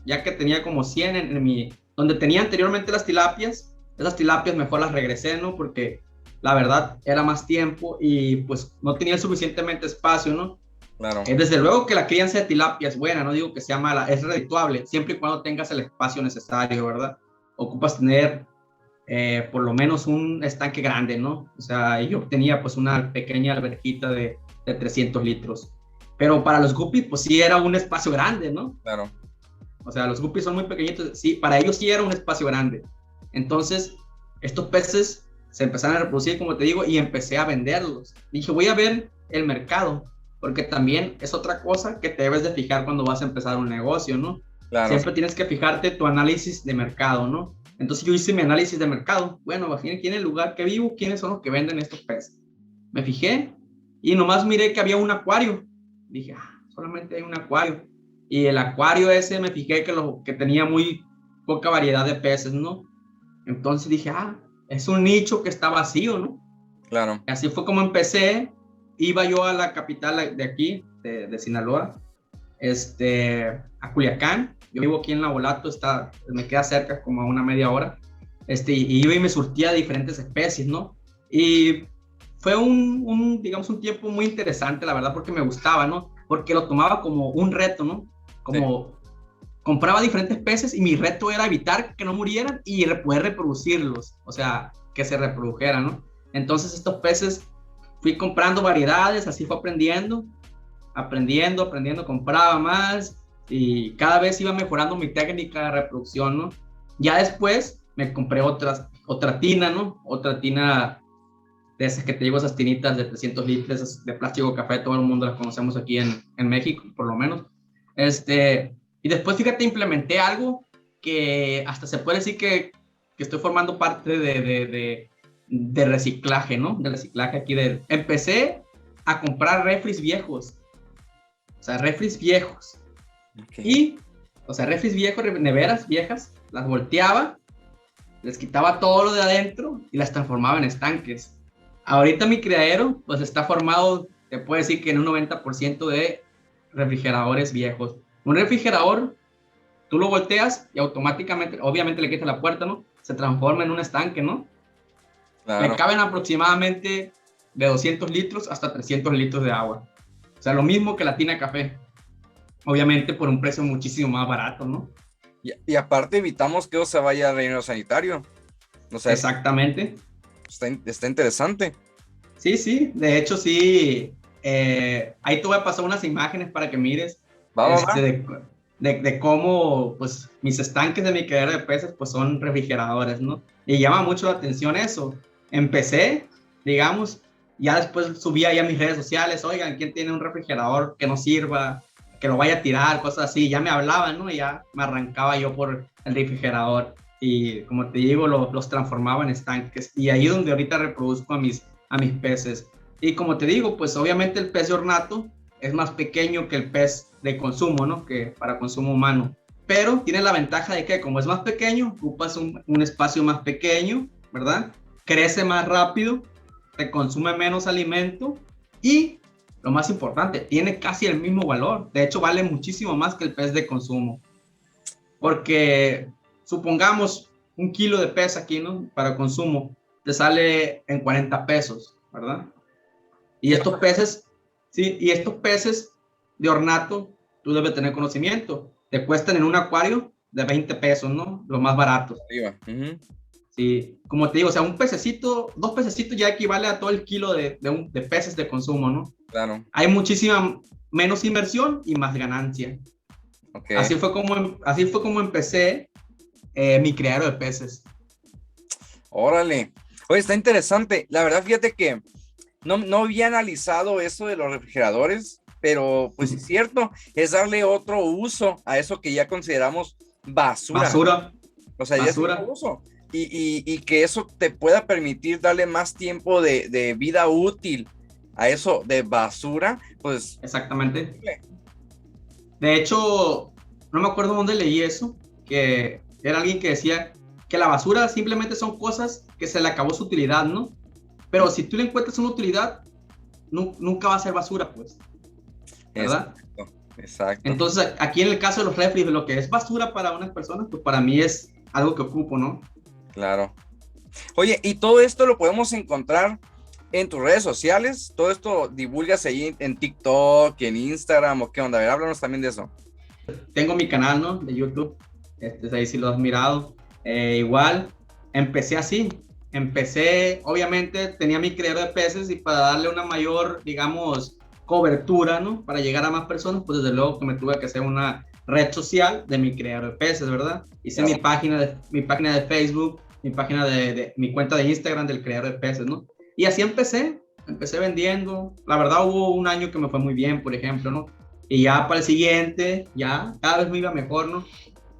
Ya que tenía como 100 donde tenía anteriormente las tilapias. Esas tilapias mejor las regresé, ¿no? Porque la verdad era más tiempo y pues no tenía suficientemente espacio, ¿no? Claro. Desde luego que la crianza de tilapia es buena, no digo que sea mala, es redituable, siempre y cuando tengas el espacio necesario, ¿verdad? Ocupas tener por lo menos un estanque grande, ¿no? O sea, yo tenía pues una pequeña alberquita de 300 litros. pero para los guppies, pues sí era un espacio grande, ¿no? Claro. O sea, los guppies son muy pequeñitos, sí, para ellos sí era un espacio grande. Entonces, estos peces se empezaron a reproducir, como te digo, y empecé a venderlos. Dije, voy a ver el mercado, porque también es otra cosa que te debes de fijar cuando vas a empezar un negocio, ¿no? Claro. Siempre tienes que fijarte tu análisis de mercado, ¿no? Entonces yo hice mi análisis de mercado. Bueno, aquí en el lugar que vivo, ¿quiénes son los que venden estos peces? Me fijé y nomás miré que había un acuario. Dije, solamente hay un acuario. Y el acuario ese me fijé que tenía muy poca variedad de peces, ¿no? Entonces dije, es un nicho que está vacío, ¿no? Claro. Y así fue como empecé. Iba yo a la capital de aquí, de Sinaloa, a Culiacán. Yo vivo aquí en Navolato, me queda cerca, como a una media hora. Y iba y me surtía de diferentes especies, ¿no? Y fue digamos, un tiempo muy interesante, la verdad, porque me gustaba, ¿no? Porque lo tomaba como un reto, ¿no? Como compraba diferentes peces y mi reto era evitar que no murieran y poder reproducirlos, o sea, que se reprodujeran, ¿no? Entonces estos peces fui comprando variedades, así fue aprendiendo, compraba más y cada vez iba mejorando mi técnica de reproducción, ¿no? Ya después me compré otra tina, ¿no? Otra tina de esas que te digo, esas tinitas de 300 litros de plástico café, todo el mundo las conocemos aquí en México, por lo menos. Y después, fíjate, implementé algo que hasta se puede decir que estoy formando parte de reciclaje, ¿no? De reciclaje aquí. Empecé a comprar refris viejos. O sea, refris viejos. Okay. Refris viejos, neveras viejas, las volteaba, les quitaba todo lo de adentro y las transformaba en estanques. Ahorita mi criadero, pues está formado, te puedo decir que en un 90% de refrigeradores viejos. Un refrigerador, tú lo volteas y automáticamente, obviamente le quitas la puerta, ¿no? Se transforma en un estanque, ¿no? Claro. Le caben aproximadamente de 200 litros hasta 300 litros de agua. O sea, lo mismo que la tina de café. Obviamente por un precio muchísimo más barato, ¿no? Y aparte evitamos que se vaya al relleno sanitario. O sea, exactamente. Está interesante. Sí. De hecho, sí. Ahí te voy a pasar unas imágenes para que mires. De cómo, pues, mis estanques de mi criadero de peces, pues, son refrigeradores, ¿no? Y llama mucho la atención eso. Empecé, digamos, ya después subí ahí a mis redes sociales, oigan, ¿quién tiene un refrigerador que no sirva, que lo vaya a tirar, cosas así? Ya me hablaban, ¿no? Y ya me arrancaba yo por el refrigerador y, como te digo, los transformaba en estanques. Y ahí es donde ahorita reproduzco a mis peces. Y como te digo, pues obviamente el pez de ornato es más pequeño que el pez de consumo, ¿no? Que para consumo humano. Pero tiene la ventaja de que como es más pequeño, ocupas un espacio más pequeño, ¿verdad? Crece más rápido, te consume menos alimento y, lo más importante, tiene casi el mismo valor. De hecho, vale muchísimo más que el pez de consumo. Porque, supongamos, 1 kilo de pez aquí, ¿no? Para consumo, te sale en 40 pesos, ¿verdad? Y estos peces, sí, y estos peces de ornato, tú debes tener conocimiento, te cuestan en un acuario de 20 pesos, ¿no? Los más baratos. Sí, como te digo, o sea, un pececito, 2 pececitos ya equivale a todo el kilo de peces de consumo, ¿no? Claro. Hay muchísima menos inversión y más ganancia. Okay. Así fue como empecé mi criadero de peces. Órale. Oye, está interesante. La verdad, fíjate que no había analizado eso de los refrigeradores, pero pues es cierto, es darle otro uso a eso que ya consideramos basura. O sea, ya es otro uso. Y que eso te pueda permitir darle más tiempo de vida útil a eso de basura, pues... Exactamente. De hecho, no me acuerdo dónde leí eso, que era alguien que decía que la basura simplemente son cosas que se le acabó su utilidad, ¿no? Pero si tú le encuentras una utilidad, nunca va a ser basura, pues. ¿Verdad? Exacto. Entonces, aquí en el caso de los refris, lo que es basura para unas personas, pues para mí es algo que ocupo, ¿no? Claro. Oye, ¿y todo esto lo podemos encontrar en tus redes sociales? ¿Todo esto divulgas ahí en TikTok, en Instagram o qué onda? A ver, háblanos también de eso. Tengo mi canal, ¿no? De YouTube. Ahí sí lo has mirado. Igual, empecé así. Obviamente, tenía mi criadero de peces y para darle una mayor, digamos, cobertura, ¿no? Para llegar a más personas, pues desde luego que me tuve que hacer una red social de mi criadero de peces, ¿verdad? Hice mi página de Facebook, mi página mi cuenta de Instagram del criadero de peces, ¿no? Y así empecé vendiendo. La verdad hubo un año que me fue muy bien, por ejemplo, ¿no? Y ya para el siguiente, ya cada vez me iba mejor, ¿no?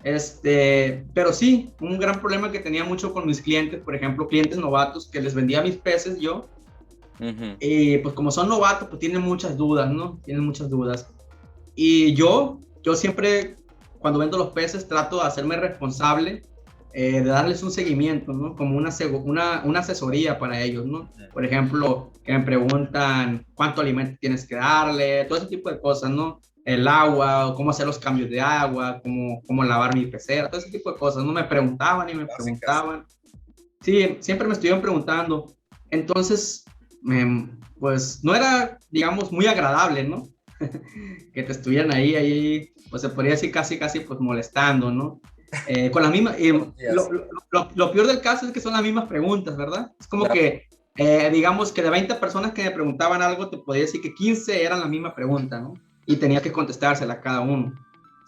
Pero sí, un gran problema que tenía mucho con mis clientes, por ejemplo, clientes novatos que les vendía mis peces yo, y pues como son novatos, pues tienen muchas dudas, ¿no? Tienen muchas dudas. Y yo siempre, cuando vendo los peces, trato de hacerme responsable, de darles un seguimiento, ¿no? Como una asesoría para ellos, ¿no? Por ejemplo, que me preguntan cuánto alimento tienes que darle, todo ese tipo de cosas, ¿no? El agua, o cómo hacer los cambios de agua, cómo lavar mi pecera, todo ese tipo de cosas, ¿no? Me preguntaban y me preguntaban. Sí, siempre me estuvieron preguntando. Entonces, pues no era, digamos, muy agradable, ¿no? Que te estuvieran ahí, pues se podría decir casi, pues molestando, ¿no? Con las mismas, lo peor del caso es que son las mismas preguntas, ¿verdad? Es como que, digamos que de 20 personas que me preguntaban algo, te podría decir que 15 eran la misma pregunta, ¿no? Y tenía que contestársela a cada uno.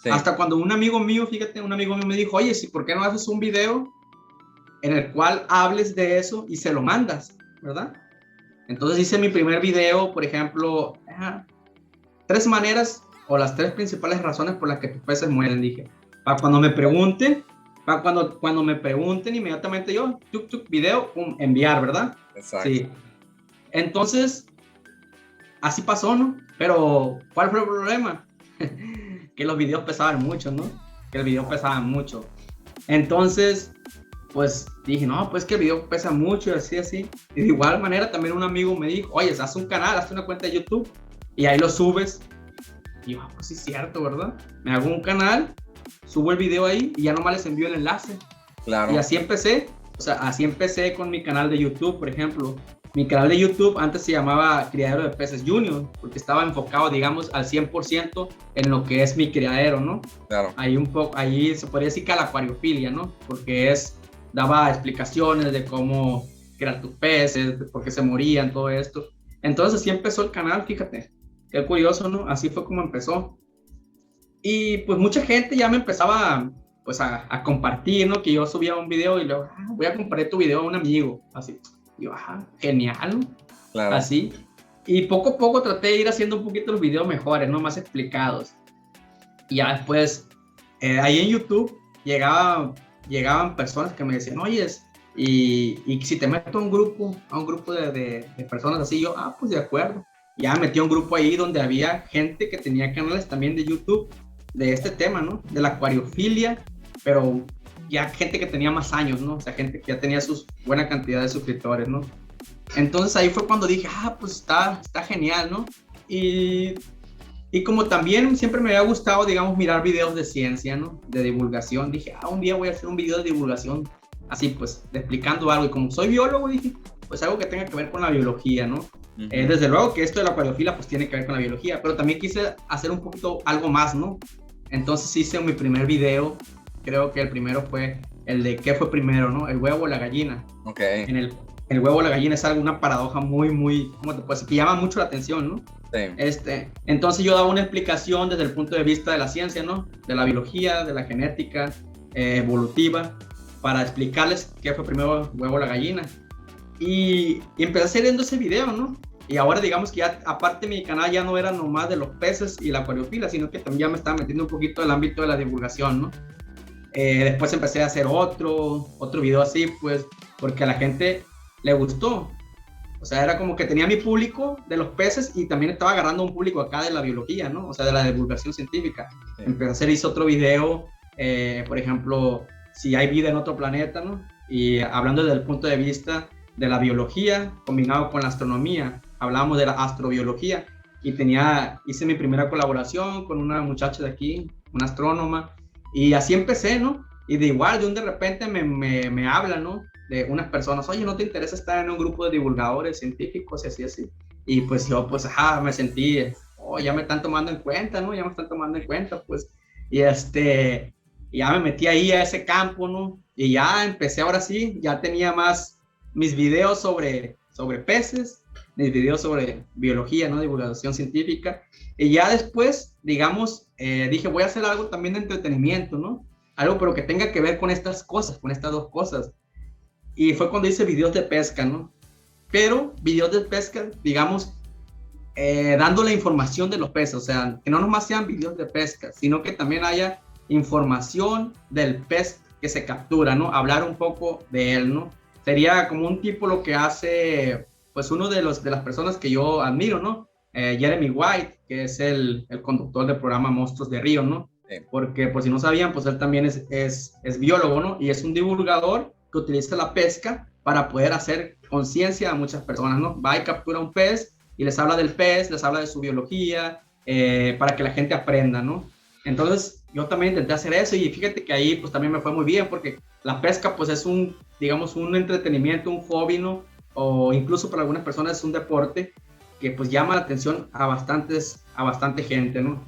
Sí. Hasta cuando un amigo mío me dijo, oye, ¿por qué no haces un video en el cual hables de eso y se lo mandas, ¿verdad? Entonces hice mi primer video, por ejemplo, 3 maneras o las 3 principales razones por las que tus peces mueren, dije. Para cuando me pregunten, cuando me pregunten, inmediatamente yo, video, enviar, ¿verdad? Exacto. Sí. Entonces, así pasó, ¿no? Pero, ¿cuál fue el problema? Que los videos pesaban mucho, ¿no? Que el video pesaba mucho. Entonces, pues dije, no, pues que el video pesa mucho y así. Y de igual manera también un amigo me dijo, oye, haz un canal, haz una cuenta de YouTube y ahí lo subes. Y yo, pues sí es cierto, ¿verdad? Me hago un canal, subo el video ahí y ya nomás les envío el enlace. Claro. Y así empecé con mi canal de YouTube, por ejemplo. Mi canal de YouTube antes se llamaba Criadero de Peces Junior, porque estaba enfocado, digamos, al 100% en lo que es mi criadero, ¿no? Claro. Ahí se podría decir que a la acuariofilia, ¿no? Porque daba explicaciones de cómo crear tus peces, de por qué se morían, todo esto. Entonces así empezó el canal, fíjate. Qué curioso, ¿no? Así fue como empezó. Y pues mucha gente ya me empezaba pues a compartir, ¿no? Que yo subía un video y luego, voy a compartir tu video a un amigo, así. Y yo, genial, ¿no? Claro. Así. Y poco a poco traté de ir haciendo un poquito los videos mejores, ¿no? Más explicados. Y ya después, ahí en YouTube llegaban personas que me decían, oye, y si te meto a un grupo de personas así, yo, pues de acuerdo. Ya metí a un grupo ahí donde había gente que tenía canales también de YouTube de este tema, ¿no? De la acuariofilia, pero ya gente que tenía más años, ¿no? O sea, gente que ya tenía buena cantidad de suscriptores, ¿no? Entonces ahí fue cuando dije, pues está genial, ¿no? Y como también siempre me había gustado, digamos, mirar videos de ciencia, ¿no? De divulgación. Dije, un día voy a hacer un video de divulgación, así pues, explicando algo. Y como soy biólogo, dije, pues algo que tenga que ver con la biología, ¿no? Uh-huh. Desde luego que esto de la acuariofilia pues tiene que ver con la biología, pero también quise hacer un poquito algo más, ¿no? Entonces hice mi primer video, creo que el primero fue el de qué fue primero, ¿no? El huevo o la gallina. Okay. En el huevo o la gallina es una paradoja muy, ¿cómo te puedo decir? Que llama mucho la atención, ¿no? Sí. Entonces yo daba una explicación desde el punto de vista de la ciencia, ¿no? De la biología, de la genética evolutiva, para explicarles qué fue primero el huevo o la gallina. Y empecé haciendo ese video, ¿no? Y ahora digamos que ya, aparte mi canal ya no era nomás de los peces y la acuariofilia, sino que también ya me estaba metiendo un poquito en el ámbito de la divulgación, ¿no? Después empecé a hacer otro video así, pues, porque a la gente le gustó. O sea, era como que tenía mi público de los peces y también estaba agarrando un público acá de la biología, ¿no? O sea, de la divulgación científica. Sí. Hice otro video, por ejemplo, si hay vida en otro planeta, ¿no? Y hablando desde el punto de vista de la biología combinado con la astronomía, hablábamos de la astrobiología y hice mi primera colaboración con una muchacha de aquí, una astrónoma, y así empecé, ¿no? Y de repente me hablan, ¿no? De unas personas, oye, ¿no te interesa estar en un grupo de divulgadores científicos y así? Y pues yo, pues, me sentí, ya me están tomando en cuenta, ¿no? Ya me están tomando en cuenta, pues, y ya me metí ahí a ese campo, ¿no? Y ya empecé, ahora sí, ya tenía más mis videos sobre peces mis videos sobre biología, ¿no? Divulgación científica. Y ya después, digamos, dije, voy a hacer algo también de entretenimiento, ¿no? Algo pero que tenga que ver con estas cosas, con estas dos cosas. Y fue cuando hice videos de pesca, ¿no? Pero videos de pesca, digamos, dando la información de los peces, o sea, que no nomás sean videos de pesca, sino que también haya información del pez que se captura, ¿no? Hablar un poco de él, ¿no? Sería como un tipo lo que hace, pues, uno de las personas que yo admiro, ¿no? Jeremy White, que es el conductor del programa Monstruos de Río, ¿no? Sí. Porque, por si no sabían, pues él también es biólogo, ¿no? Y es un divulgador que utiliza la pesca para poder hacer conciencia a muchas personas, ¿no? Va y captura un pez y les habla del pez, les habla de su biología, para que la gente aprenda, ¿no? Entonces, yo también intenté hacer eso y fíjate que ahí pues también me fue muy bien porque la pesca pues es un, digamos, un entretenimiento, un hobby, ¿no? O incluso para algunas personas es un deporte que pues llama la atención a bastante gente, ¿no?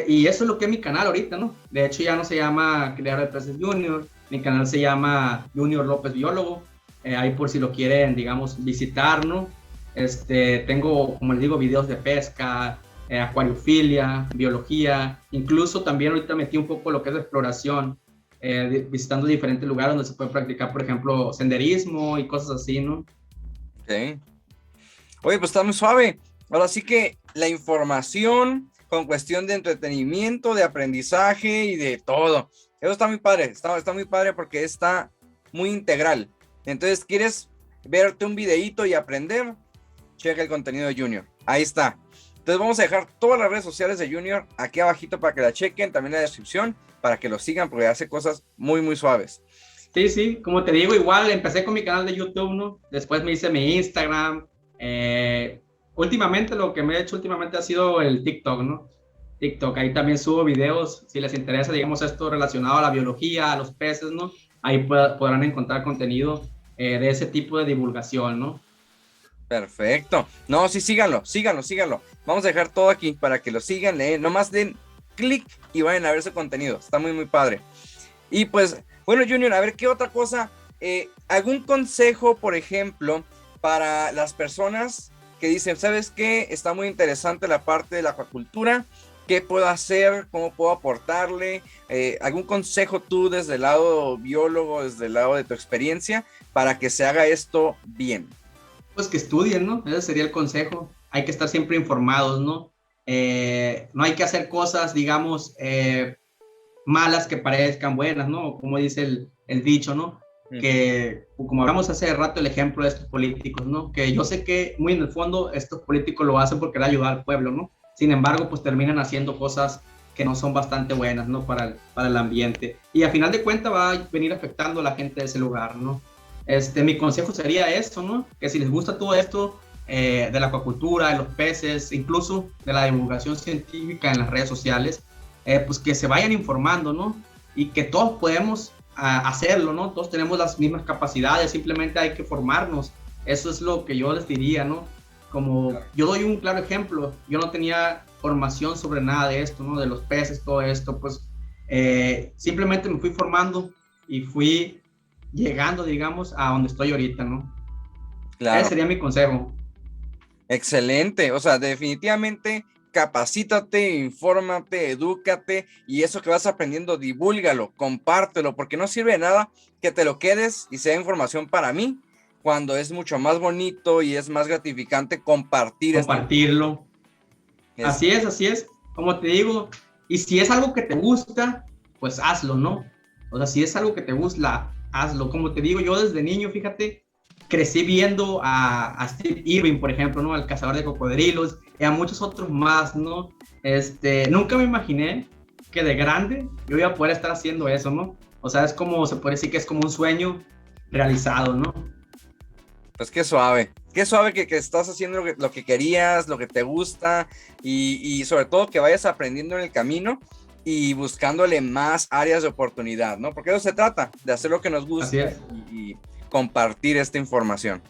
Y eso es lo que es mi canal ahorita, ¿no? De hecho ya no se llama Criador de Peces Junior, mi canal se llama Junior López Biólogo, ahí por si lo quieren, digamos, visitar, ¿no? Tengo, como les digo, videos de pesca, acuariofilia, biología, incluso también ahorita metí un poco lo que es exploración, visitando diferentes lugares donde se puede practicar, por ejemplo, senderismo y cosas así, ¿no? Ok. Oye, pues está muy suave. Ahora sí que la información con cuestión de entretenimiento, de aprendizaje y de todo. Eso está muy padre, está muy padre porque está muy integral. Entonces, ¿quieres verte un videíto y aprender? Checa el contenido de Junior. Ahí está. Entonces vamos a dejar todas las redes sociales de Junior aquí abajito para que la chequen, también en la descripción, para que lo sigan porque hace cosas muy, muy suaves. Sí, sí, como te digo, igual empecé con mi canal de YouTube, ¿no? Después me hice mi Instagram. Últimamente lo que me he hecho últimamente ha sido el TikTok, ¿no? TikTok, ahí también subo videos, si les interesa, digamos, esto relacionado a la biología, a los peces, ¿no? Ahí podrán encontrar contenido de ese tipo de divulgación, ¿no? Perfecto. No, sí, síganlo. Vamos a dejar todo aquí para que lo sigan, nomás den clic y vayan a ver su contenido. Está muy, muy padre. Y pues, bueno, Junior, a ver, ¿qué otra cosa? ¿Algún consejo, por ejemplo, para las personas que dicen, ¿sabes qué? Está muy interesante la parte de la acuacultura. ¿Qué puedo hacer? ¿Cómo puedo aportarle? ¿Algún consejo tú desde el lado biólogo, desde el lado de tu experiencia, para que se haga esto bien? Pues que estudien, ¿no? Ese sería el consejo. Hay que estar siempre informados, ¿no? No hay que hacer cosas, digamos, malas que parezcan buenas, ¿no? Como dice el dicho, ¿no? Que, como hablamos hace rato, el ejemplo de estos políticos, ¿no? Que yo sé que muy en el fondo estos políticos lo hacen porque le ayuda al pueblo, ¿no? Sin embargo, pues terminan haciendo cosas que no son bastante buenas, ¿no? Para el ambiente. Y a final de cuentas va a venir afectando a la gente de ese lugar, ¿no? Mi consejo sería esto, ¿no? Que si les gusta todo esto de la acuacultura, de los peces, incluso de la divulgación científica en las redes sociales, pues que se vayan informando, ¿no? Y que todos podemos hacerlo, ¿no? Todos tenemos las mismas capacidades, simplemente hay que formarnos. Eso es lo que yo les diría, ¿no? Como yo doy un claro ejemplo, yo no tenía formación sobre nada de esto, ¿no? De los peces, todo esto, pues simplemente me fui formando y fui llegando, digamos, a donde estoy ahorita, ¿no? Claro. Ese sería mi consejo. Excelente, o sea, definitivamente capacítate, infórmate, edúcate y eso que vas aprendiendo, divúlgalo, compártelo, porque no sirve de nada que te lo quedes y sea información para mí, cuando es mucho más bonito y es más gratificante compartirlo. Así es, como te digo, y si es algo que te gusta, pues hazlo, ¿no? O sea, si es algo que te gusta, hazlo. Como te digo, yo desde niño, fíjate, crecí viendo a Steve Irwin, por ejemplo, ¿no? Al cazador de cocodrilos y a muchos otros más, ¿no? Nunca me imaginé que de grande yo iba a poder estar haciendo eso, ¿no? O sea, es como, se puede decir que es como un sueño realizado, ¿no? Pues qué suave que estás haciendo lo que querías, lo que te gusta y sobre todo que vayas aprendiendo en el camino y buscándole más áreas de oportunidad, ¿no? Porque eso se trata, de hacer lo que nos gusta y compartir esta información.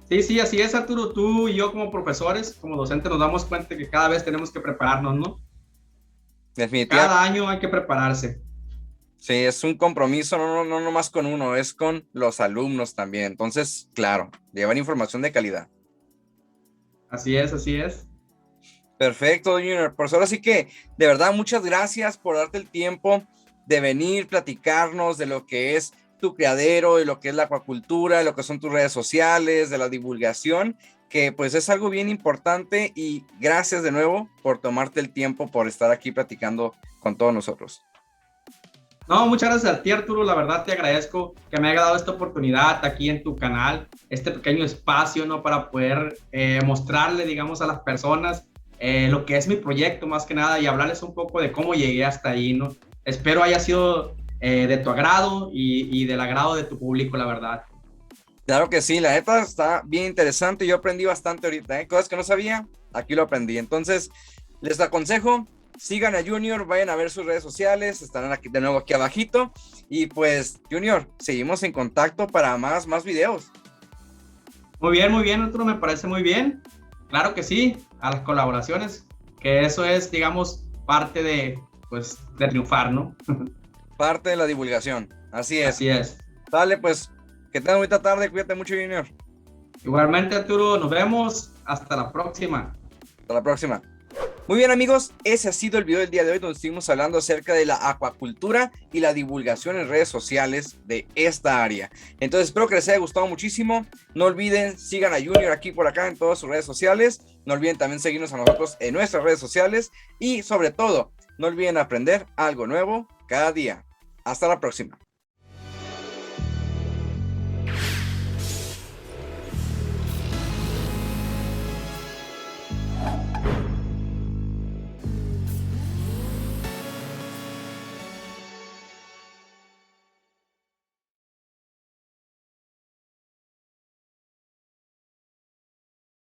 Sí, así es, Arturo. Tú y yo como profesores, como docentes, nos damos cuenta que cada vez tenemos que prepararnos, ¿no? Definitivamente. Cada año hay que prepararse. Sí, es un compromiso, no más con uno, es con los alumnos también. Entonces, claro, llevar información de calidad. Así es, así es. Perfecto, Junior. Pues ahora sí que, de verdad, muchas gracias por darte el tiempo de venir, platicarnos de lo que es tu criadero, de lo que es la acuacultura, de lo que son tus redes sociales, de la divulgación, que pues es algo bien importante, y gracias de nuevo por tomarte el tiempo, por estar aquí platicando con todos nosotros. No, muchas gracias a ti, Arturo. La verdad te agradezco que me haya dado esta oportunidad aquí en tu canal, este pequeño espacio, ¿no? Para poder mostrarle, digamos, a las personas lo que es mi proyecto, más que nada, y hablarles un poco de cómo llegué hasta ahí, ¿no? Espero haya sido de tu agrado y del agrado de tu público, la verdad. Claro que sí, la neta está bien interesante. Yo aprendí bastante ahorita, ¿eh? Cosas que no sabía, aquí lo aprendí. Entonces, les aconsejo, sigan a Junior, vayan a ver sus redes sociales, estarán aquí de nuevo aquí abajito. Y pues, Junior, seguimos en contacto para más videos. Muy bien, Arturo, me parece muy bien. Claro que sí, a las colaboraciones, que eso es, digamos, parte de, pues, de triunfar, ¿no? Parte de la divulgación, así es. Así es. Dale, pues, que tengan bonita tarde, cuídate mucho, Junior. Igualmente, Arturo, nos vemos. Hasta la próxima. Hasta la próxima. Muy bien, amigos, ese ha sido el video del día de hoy, donde estuvimos hablando acerca de la acuacultura y la divulgación en redes sociales de esta área. Entonces espero que les haya gustado muchísimo. No olviden, sigan a Junior aquí por acá en todas sus redes sociales. No olviden también seguirnos a nosotros en nuestras redes sociales, y sobre todo, no olviden aprender algo nuevo cada día. Hasta la próxima.